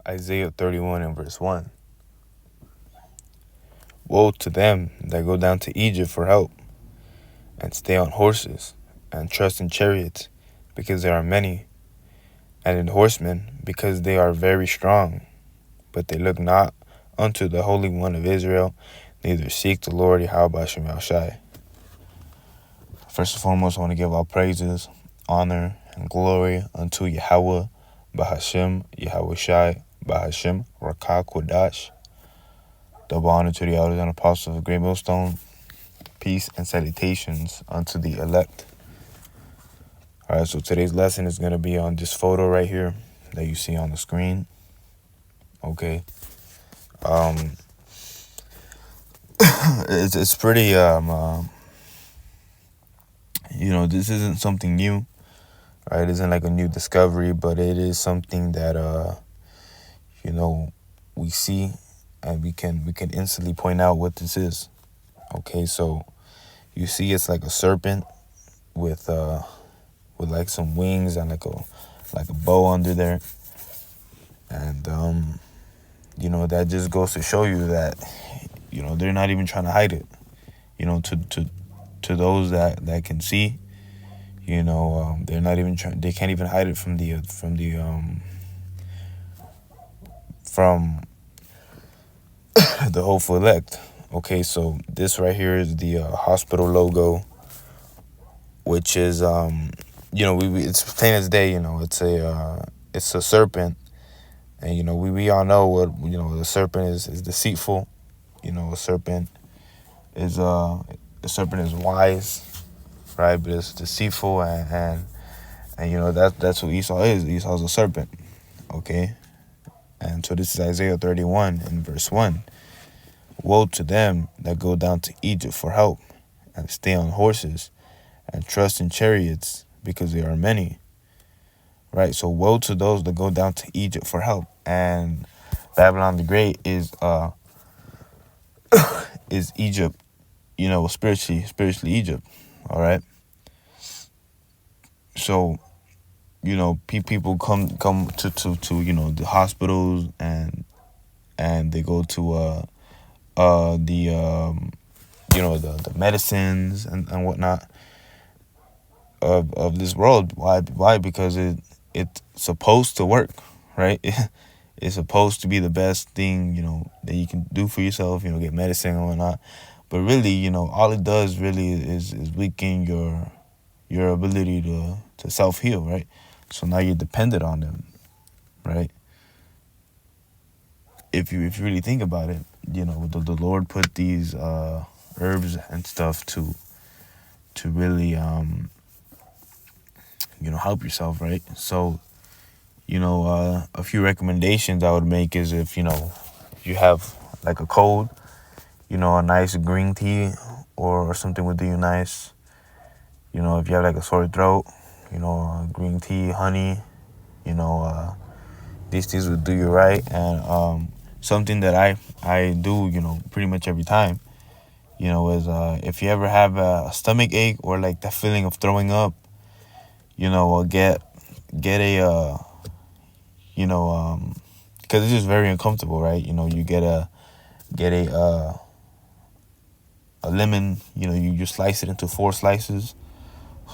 Isaiah 31 and verse 1. Woe to them that go down to Egypt for help, and stay on horses, and trust in chariots, because there are many, and in horsemen, because they are very strong. But they look not unto the Holy One of Israel, neither seek the Lord Yahweh Shem Shai. First and foremost, I want to give all praises, honor, and glory unto Yahweh, Bahashem, Yahweh Shai, Bahashem, Rakah Kodash. Double honor to the elders and apostles of the Great Millstone. Peace and salutations unto the elect. Alright, so today's lesson is going to be on this photo right here that you see on the screen. Okay. It's pretty, this isn't something new, right? It isn't like a new discovery, but it is something that, we see and we can instantly point out what this is. Okay, so you see it's like a serpent with like some wings and like a bow under there. And, that just goes to show you that, they're not even trying to hide it. To those that can see, they're not even trying. They can't even hide it from the hopeful elect. Okay, so this right here is the hospital logo, which is it's plain as day. It's a serpent, and we all know what the serpent is deceitful. A serpent is wise, right? But it's deceitful, and that's what Esau is. Esau's a serpent. Okay, and so this is Isaiah 31 and verse 1. Woe to them that go down to Egypt for help, and stay on horses, and trust in chariots, because there are many. Right, so woe to those that go down to Egypt for help. And Babylon the Great is Egypt, spiritually Egypt. All right. So, people come to the hospitals and they go to the medicines and whatnot of this world. Why? Because it's supposed to work, right? It's supposed to be the best thing, that you can do for yourself, get medicine and whatnot. But really, all it does really is weaken your ability to self-heal, right? So now you're dependent on them, right? If you really think about it, the Lord put these herbs and stuff to really help yourself, right? So a few recommendations I would make is if you have like a cold, a nice green tea or something would do you nice. If you have like a sore throat, green tea, honey, these things would do you right. And something that I do, pretty much every time, is if you ever have a stomach ache or like that feeling of throwing up, get a because it's just very uncomfortable, right? You get a lemon, you slice it into 4 slices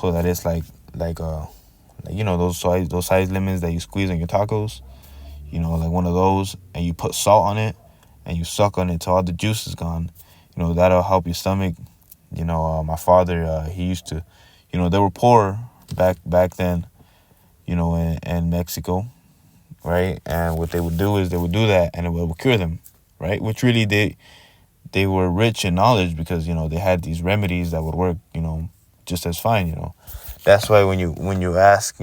so that it's like those size lemons that you squeeze on your tacos, like one of those, and you put salt on it and you suck on it till all the juice is gone. That'll help your stomach. My father, he used to, they were poor back then, in Mexico, right? And what they would do is they would do that and it would cure them, right? Which really they were rich in knowledge because, they had these remedies that would work, just as fine, That's why when you ask,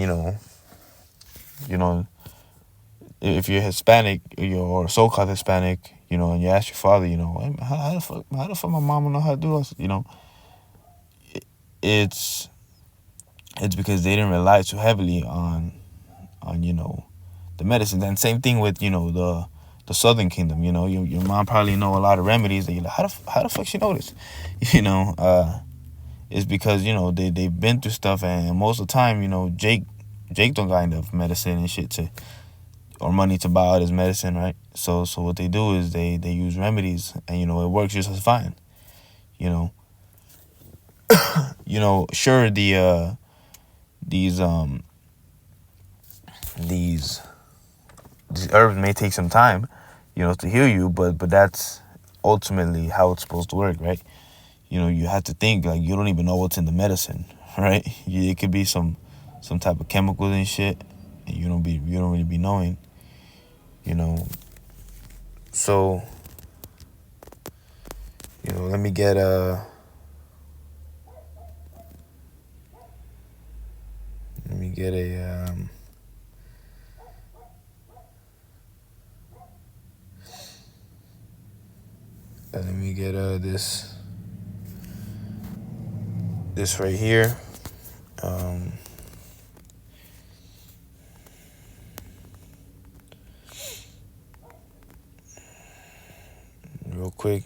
if you're Hispanic or so-called Hispanic, and you ask your father, how the fuck my mama know how to do this, it's because they didn't rely too heavily on the medicine. And same thing with the Southern Kingdom. Your mom probably know a lot of remedies that you're like, how the fuck she know this? It's because they've been through stuff, and most of the time Jake don't got enough medicine and shit to or money to buy out his medicine, right? So what they do is they use remedies, and it works just as fine. You know, sure, these um these these herbs may take some time, to heal you, but that's ultimately how it's supposed to work, right? You have to think like you don't even know what's in the medicine, right? It could be some type of chemicals and shit, and you don't really be knowing, you know. So let me get a this right here. Um, Real quick.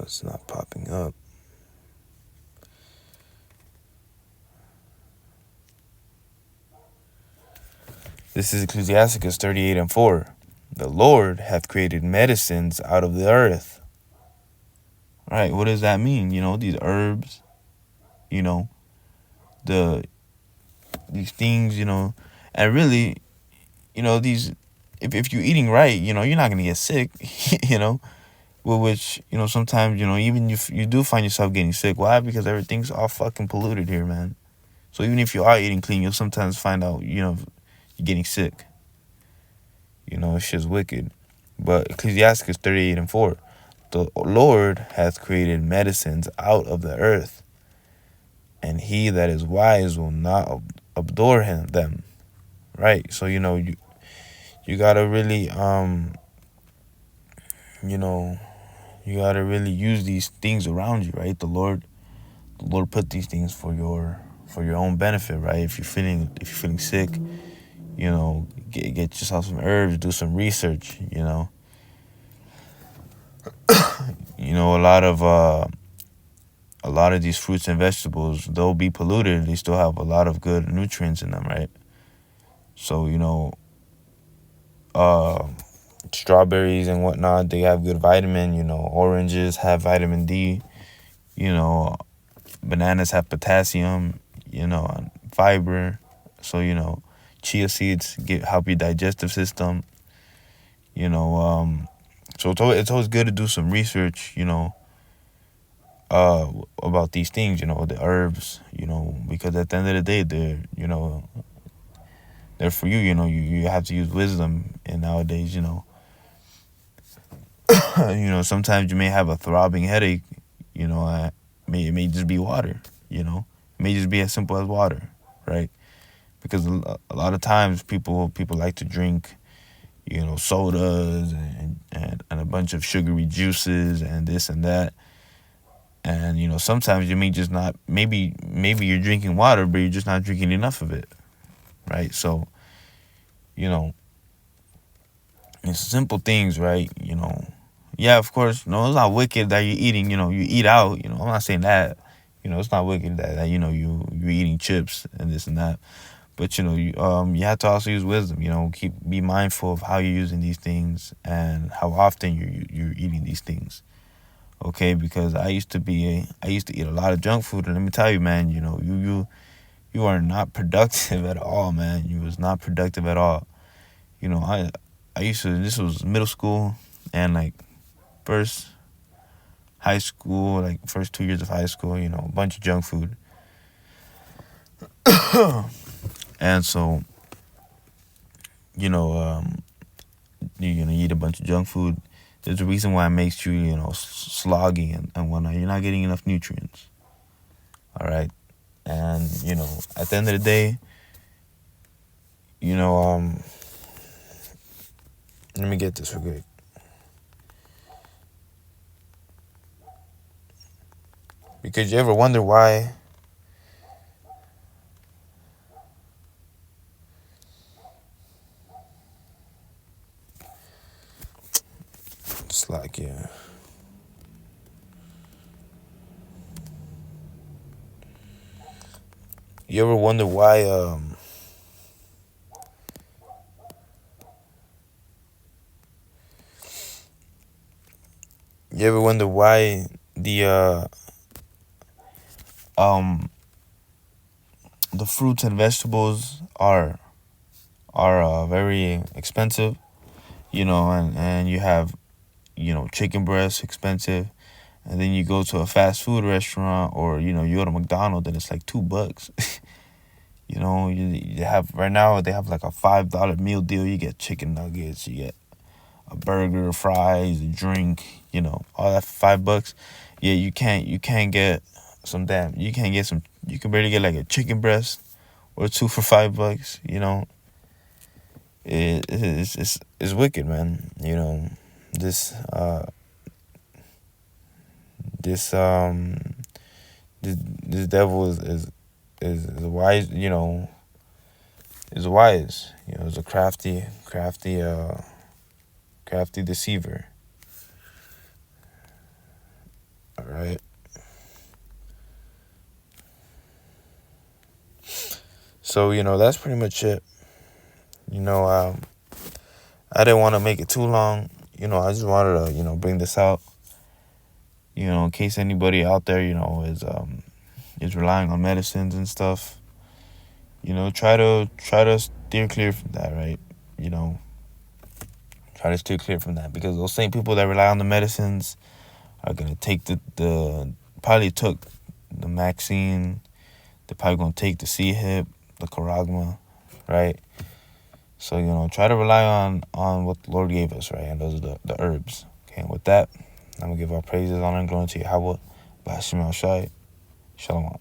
It's not popping up. This is Ecclesiasticus 38:4. The Lord hath created medicines out of the earth. Right, what does that mean? These herbs, the these things, and really, these if you're eating right, you're not gonna get sick, which, sometimes, even if you do find yourself getting sick, why? Because everything's all fucking polluted here, man. So even if you are eating clean, you'll sometimes find out, you're getting sick. It's just wicked. But Ecclesiasticus 38:4, the Lord hath created medicines out of the earth, and he that is wise will not abhor them. Right? So, you gotta really, you gotta really use these things around you, right? The Lord put these things for your own benefit, right? If you're feeling sick, get yourself some herbs, do some research, a lot of these fruits and vegetables, they'll be polluted, they still have a lot of good nutrients in them, right? So, strawberries and whatnot, they have good vitamin. Oranges have vitamin D. Bananas have potassium, and fiber. So, chia seeds help your digestive system. So it's always good to do some research, about these things, the herbs, because at the end of the day, they're for you. You have to use wisdom, and nowadays, sometimes you may have a throbbing headache. It may just be water. It may just be as simple as water, right? Because a lot of times people like to drink, sodas and a bunch of sugary juices and this and that. And sometimes you may just not. Maybe you're drinking water, but you're just not drinking enough of it, right? So, it's simple things, right? Yeah, of course. No, it's not wicked that you're eating. You eat out. I'm not saying that. It's not wicked that you're eating chips and this and that. But you have to also use wisdom. Be mindful of how you're using these things and how often you're eating these things. Okay, because I used to eat a lot of junk food, and let me tell you, man. You are not productive at all, man. You was not productive at all. I used to. This was middle school and like first high school, like first 2 years of high school. A bunch of junk food. And so, you're gonna eat a bunch of junk food. There's a reason why it makes you, sloggy and whatnot. You're not getting enough nutrients. All right, and at the end of the day, let me get this real quick. Because you ever wonder why Slack, yeah. You ever wonder why you ever wonder why um the fruits and vegetables are very expensive, and you have, chicken breasts expensive, and then you go to a fast food restaurant, or you go to McDonald's and it's like $2. You have right now they have like a $5 meal deal. You get chicken nuggets, you get a burger, fries, a drink, all that for $5. Yeah, you can't get you can barely get like a chicken breast or two for $5. It's wicked, man. This this this devil is wise. Is wise. Is a crafty deceiver. All right. So that's pretty much it. I didn't want to make it too long. I just wanted to bring this out. In case anybody out there is relying on medicines and stuff. Try to steer clear from that, right? Try to steer clear from that, because those same people that rely on the medicines are gonna take the probably took the Maxine. They're probably gonna take the C-hip, the Caragma, right? So try to rely on what the Lord gave us, right? And those are the herbs. Okay, and with that, I'm gonna give our praises, honor, and glory to Yahweh, Bashim Al Shai, Shalom.